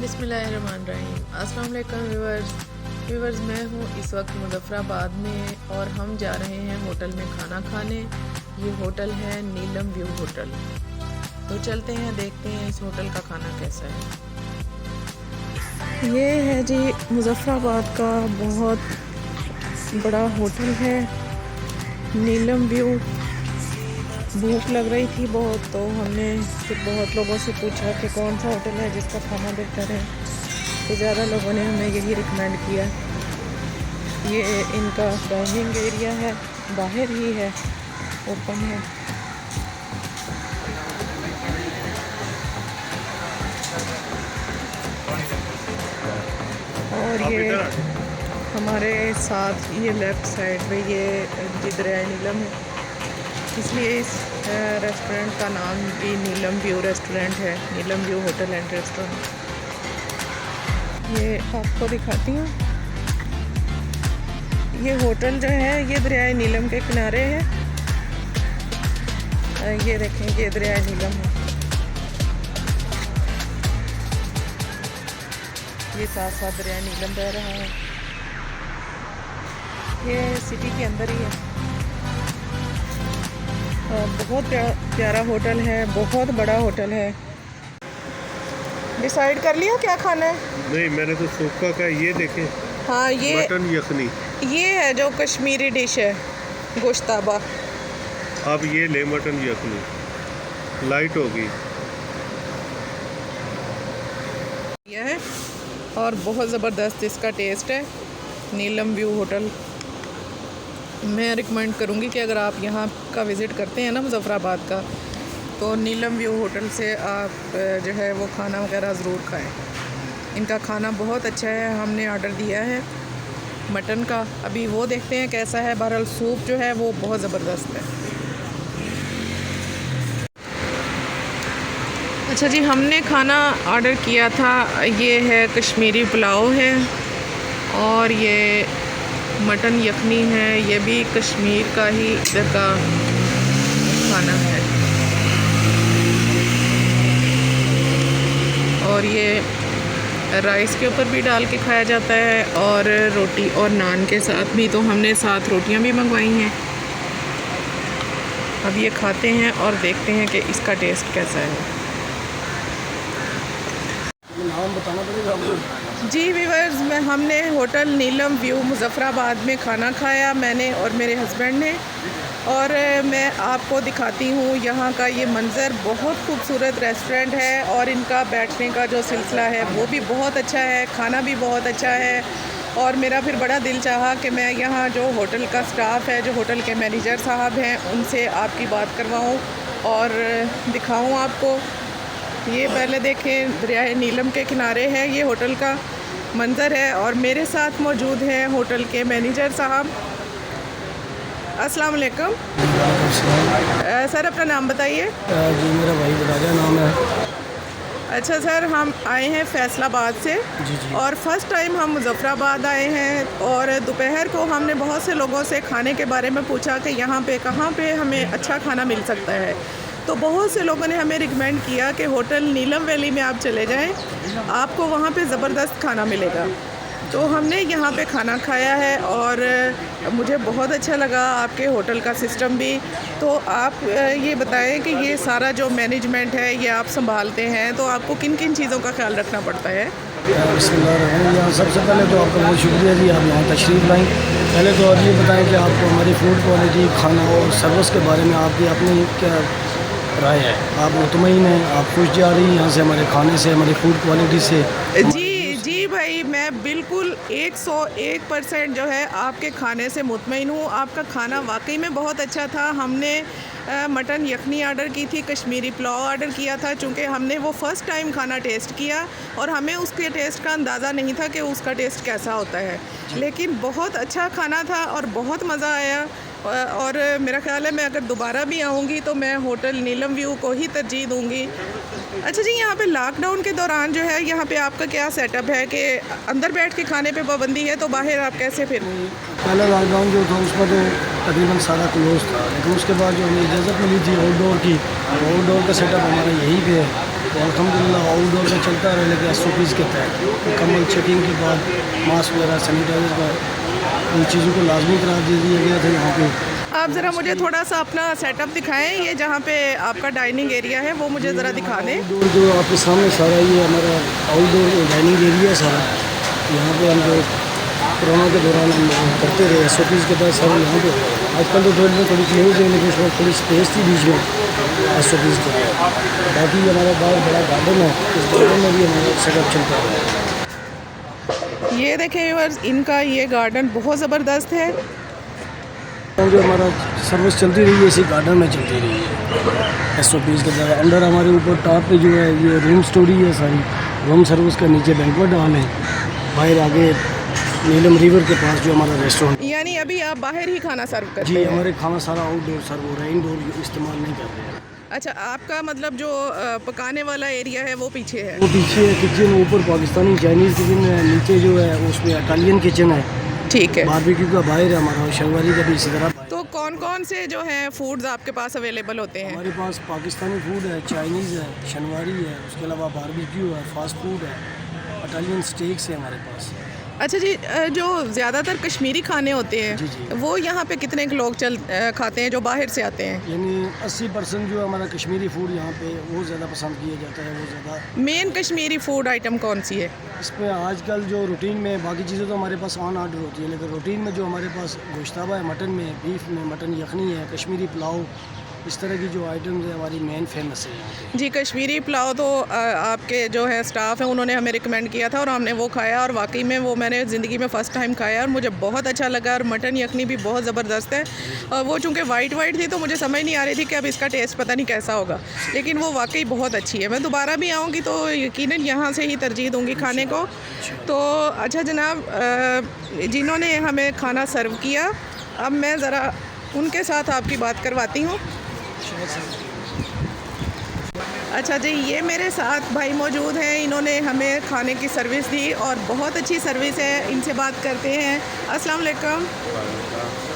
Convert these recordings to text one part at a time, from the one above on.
बिस्मिल्लाहिर्रहमानिर्रहीम। अस्सलाम वालेकुम व्यूवर्स, मैं हूँ इस वक्त मुज़फ़्फ़राबाद में और हम जा रहे हैं होटल में खाना खाने। ये होटल है नीलम व्यू होटल। तो चलते हैं, देखते हैं इस होटल का खाना कैसा है। ये है जी मुज़फ़्फ़राबाद का बहुत बड़ा होटल है नीलम व्यू। भूख लग रही थी बहुत, तो हमने फिर बहुत लोगों से पूछा कि कौन सा होटल है जिसका खाना बेहतर है, तो ज़्यादा लोगों ने हमें यही रिकमेंड किया। ये इनका डाइनिंग एरिया है, बाहर ही है, ओपन है। और ये हमारे साथ ये लेफ़्ट साइड पे ये दरिया नीलम है, इसलिए इस रेस्टोरेंट का नाम भी नीलम व्यू रेस्टोरेंट है, नीलम व्यू होटल एंड रेस्टोरेंट। ये आपको दिखाती हूँ, ये होटल जो है ये दरिया नीलम के किनारे है। ये देखें, ये दरिया नीलम है, ये साथ साथ दरिया नीलम बह रहा है। ये सिटी के अंदर ही है। बहुत प्यारा होटल है, बहुत बड़ा होटल है। डिसाइड कर लिया क्या खाना है? नहीं, मैंने तो सूखा का ये देखें। हाँ, ये मटन यखनी, ये है जो कश्मीरी डिश है, गोश्ताबा। आप ये ले मटन यखनी, लाइट होगी। यह है और बहुत ज़बरदस्त इसका टेस्ट है। नीलम व्यू होटल मैं रिकमेंड करूँगी कि अगर आप यहाँ का विज़िट करते हैं ना मुज़फ़्फ़राबाद का, तो नीलम व्यू होटल से आप जो है वो खाना वगैरह ज़रूर खाएं। इनका खाना बहुत अच्छा है। हमने ऑर्डर दिया है मटन का, अभी वो देखते हैं कैसा है। बहरहाल सूप जो है वो बहुत ज़बरदस्त है। अच्छा जी, हमने खाना ऑर्डर किया था, ये है कश्मीरी पुलाव है और ये मटन यखनी है, ये भी कश्मीर का ही इधर का खाना है। और ये राइस के ऊपर भी डाल के खाया जाता है और रोटी और नान के साथ भी। तो हमने साथ रोटियां भी मंगवाई हैं। अब ये खाते हैं और देखते हैं कि इसका टेस्ट कैसा है। नाम बताना पड़ेगा आपको। जी व्यूअर्स, हमने होटल नीलम व्यू मुज़फ़्फ़राबाद में खाना खाया, मैंने और मेरे हस्बैंड ने। और मैं आपको दिखाती हूँ यहाँ का ये मंज़र। बहुत खूबसूरत रेस्टोरेंट है और इनका बैठने का जो सिलसिला है वो भी बहुत अच्छा है, खाना भी बहुत अच्छा है। और मेरा फिर बड़ा दिल चाहा कि मैं यहाँ जो होटल का स्टाफ़ है, जो होटल के मैनेजर साहब हैं, उनसे आपकी बात करवाऊँ और दिखाऊँ आपको। ये पहले देखें, दरिया नीलम के किनारे है ये होटल का मंज़र है। और मेरे साथ मौजूद हैं होटल के मैनेजर साहब। अस्सलाम वालेकुम। सर, अपना नाम बताइए। जी, मेरा भाई राजा नाम है। अच्छा सर, हम आए हैं फैसलाबाद से। जी। और फ़र्स्ट टाइम हम मुज़फ़्फ़राबाद आए हैं और दोपहर को हमने बहुत से लोगों से खाने के बारे में पूछा कि यहाँ पे कहाँ पे हमें अच्छा खाना मिल सकता है। तो बहुत से लोगों ने हमें रिकमेंड किया कि होटल नीलम वैली में आप चले जाएं, आपको वहाँ पे ज़बरदस्त खाना मिलेगा। तो हमने यहाँ पे खाना खाया है और मुझे बहुत अच्छा लगा आपके होटल का सिस्टम भी। तो आप ये बताएं कि ये सारा जो मैनेजमेंट है ये आप संभालते हैं, तो आपको किन किन चीज़ों का ख्याल रखना पड़ता है? यहाँ सबसे पहले तो आपका बहुत शुक्रिया जी, आप यहाँ तशरीफ़ लाएँ। पहले तो आप ये बताएं कि आपको हमारी फूड क्वालिटी, खाना और सर्विस के बारे में आपकी अपनी क्या राय है? आप मुतमईन हैं, आप खुश जा रही हैं यहाँ से, हमारे खाने से, हमारी फूड क्वालिटी से? जी भाई, मैं बिल्कुल 101% जो है आपके खाने से मुतमईन हूँ। आपका खाना वाकई में बहुत अच्छा था। हमने मटन यखनी ऑर्डर की थी, कश्मीरी पुलाव ऑर्डर किया था, चूँकि हमने वो फ़र्स्ट टाइम खाना टेस्ट किया और हमें उसके टेस्ट का अंदाज़ा नहीं था कि उसका टेस्ट कैसा होता है। लेकिन बहुत अच्छा खाना था और बहुत मज़ा आया। और मेरा ख़्याल है मैं अगर दोबारा भी आऊँगी तो मैं होटल नीलम व्यू को ही तरजीह दूँगी। अच्छा जी, यहाँ पे लॉकडाउन के दौरान जो है यहाँ पे आपका क्या सेटअप है कि अंदर बैठ के खाने पे पाबंदी है, तो बाहर आप कैसे फिर? पहला लॉकडाउन जो था उसमें तो तकरीबन सारा क्लोज था, लेकिन उसके बाद जो हमें इजाज़त मिली थी आउटडोर की, आउटडोर का सेटअप हमारा यहीं पे है। तो अल्हम्दुलिल्लाह आउटडोर में चलता रहे, लेकिन SOPs के तहत मुकम्मल चेकिंग के बाद मास्क वगैरह सैनिटाइजर का इन चीज़ों को लाजमी करार दे दिया गया था यहाँ पे। आप ज़रा मुझे थोड़ा सा अपना सेटअप दिखाएं, ये जहाँ पे आपका डाइनिंग एरिया है वो मुझे ज़रा दिखा दें। आउटडोर जो आपके सामने सारा ये हमारा आउटडोर डाइनिंग एरिया सारा, यहाँ पे हम जो कोरोना के दौरान हम करते रहे SOPs के तहत सब यहाँ पे। आजकल तो टॉयलेट में थोड़ी क्लोज है, लेकिन उसमें थोड़ी स्पेस थी बीच में SOPs के तहत। बाकी हमारा बाहर बड़ा गार्डन है, इस गार्डन में भी हमारा सेटअप चलता है। ये देखें व्यूअर्स, इनका ये गार्डन बहुत ज़बरदस्त है। जो हमारा सर्विस चलती रही है इसी गार्डन में चलती रही है SOPs के तहत। अंदर हमारे ऊपर टॉप पे जो है ये रूम स्टोरी है सारी, रूम सर्विस का नीचे बैंक्वेट हॉल है, बाहर आगे नीलम रिवर के पास जो हमारा रेस्टोरेंट। यानी अभी आप बाहर ही खाना सर्व करते जी, हैं? हमारे खाना सारा आउटडोर सर्व हो रहा है, इंडोर इस्तेमाल नहीं कर रहे हैं। अच्छा, आपका मतलब जो पकाने वाला एरिया है वो पीछे है? वो पीछे है किचन, ऊपर पाकिस्तानी चाइनीज़ किचन है, नीचे जो है उसमें इटालियन किचन है। ठीक है। बारबेक्यू का बाहर है हमारा, और शलवारी का भी इसी तरह। तो कौन कौन से जो है फूड्स आपके पास अवेलेबल होते हैं? हमारे पास पाकिस्तानी फूड है, चाइनीज़ है, शनवारी है, उसके अलावा बारबेक्यू है, फास्ट फूड है, इटालियन स्टेक्स है हमारे पास। अच्छा जी, जो ज़्यादातर कश्मीरी खाने होते हैं जी, जी। वो यहाँ पे कितने के लोग खाते हैं जो बाहर से आते हैं? यानी 80% जो हमारा कश्मीरी फूड यहाँ पे वो ज़्यादा पसंद किया जाता है, वो ज़्यादा। मेन कश्मीरी फूड आइटम कौन सी है? इसमें आजकल जो रूटीन में बाकी चीज़ें तो हमारे पास ऑन ऑर्डर होती है, लेकिन रूटीन में जो हमारे पास गोश्ताबा है, मटन में, बीफ में, मटन यखनी है, कश्मीरी पुलाव, इस तरह की जो आइटम्स है हमारी मेन फेमस है यहाँ पे। जी, कश्मीरी पुलाव तो आपके जो है स्टाफ है उन्होंने हमें रिकमेंड किया था और हमने वो खाया, और वाकई में वो मैंने ज़िंदगी में फ़र्स्ट टाइम खाया और मुझे बहुत अच्छा लगा। और मटन यखनी भी बहुत ज़बरदस्त है, और वो चूँकि वाइट थी तो मुझे समझ नहीं आ रही थी कि अब इसका टेस्ट पता नहीं कैसा होगा, लेकिन वो वाकई बहुत अच्छी है। मैं दोबारा भी आऊँगी तो यकीनन यहाँ से ही तरजीह दूँगी खाने को। तो अच्छा जनाब, जिन्होंने हमें खाना सर्व किया, अब मैं ज़रा उनके साथ आपकी बात करवाती हूँ। अच्छा जी, ये मेरे साथ भाई मौजूद हैं, इन्होंने हमें खाने की सर्विस दी और बहुत अच्छी सर्विस है। इनसे बात करते हैं। अस्सलाम वालेकुम,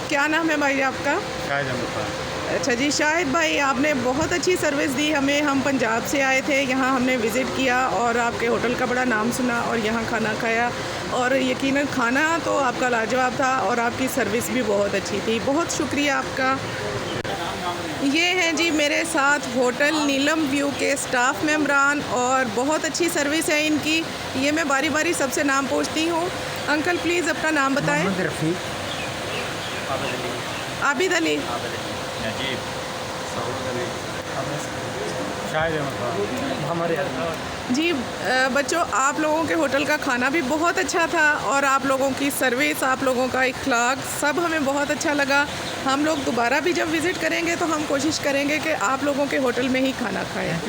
क्या नाम है भाई आपका? शाहिद अहमद खान। अच्छा जी, शाहिद भाई, आपने बहुत अच्छी सर्विस दी हमें। हम पंजाब से आए थे, यहाँ हमने विज़िट किया और आपके होटल का बड़ा नाम सुना और यहाँ खाना खाया, और यकीनन खाना तो आपका लाजवाब था और आपकी सर्विस भी बहुत अच्छी थी। बहुत शुक्रिया आपका। ये हैं जी मेरे साथ होटल नीलम व्यू के स्टाफ मेंबरान, और बहुत अच्छी सर्विस है इनकी। ये मैं बारी बारी सबसे नाम पूछती हूँ। अंकल प्लीज़ अपना नाम बताएं। आबिद अली। शाहिद अहमद खान। हमारे जी बच्चों, आप लोगों के होटल का खाना भी बहुत अच्छा था और आप लोगों की सर्विस, आप लोगों का इखलाक सब हमें बहुत अच्छा लगा। हम लोग दोबारा भी जब विज़िट करेंगे तो हम कोशिश करेंगे कि आप लोगों के होटल में ही खाना खाएं।